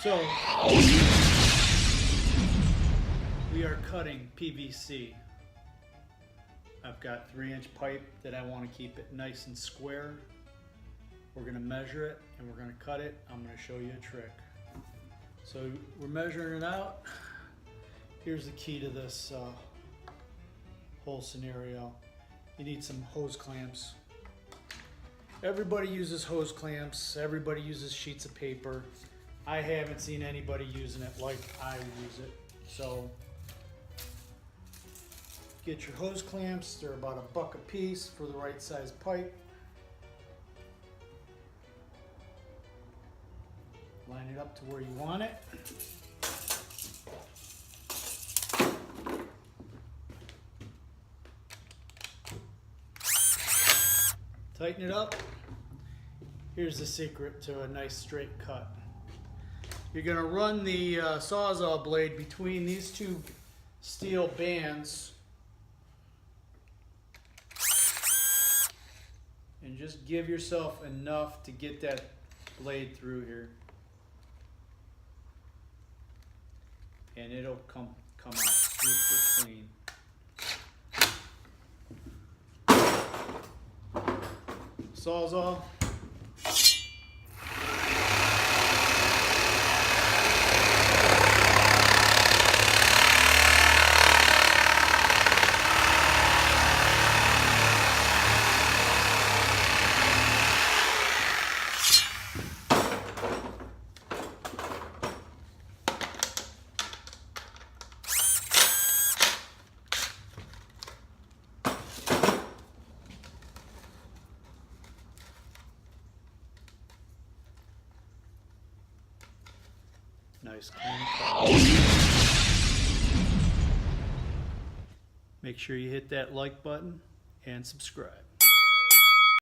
So we are cutting PVC. I've got 3-inch pipe that I want to keep it nice and square. We're going to measure it and we're going to cut it. I'm going to show you a trick. So we're measuring it out. Here's the key to this whole scenario. You need some hose clamps. Everybody uses hose clamps. Everybody uses sheets of paper. I haven't seen anybody using it like I use it. So get your hose clamps. They're about $1 a piece for the right size pipe. Line it up to where you want it. Tighten it up. Here's the secret to a nice straight cut. You're going to run the Sawzall blade between these two steel bands and just give yourself enough to get that blade through here, and it'll come out super clean. Sawzall. Nice clean cut. Make sure you hit that like button and subscribe.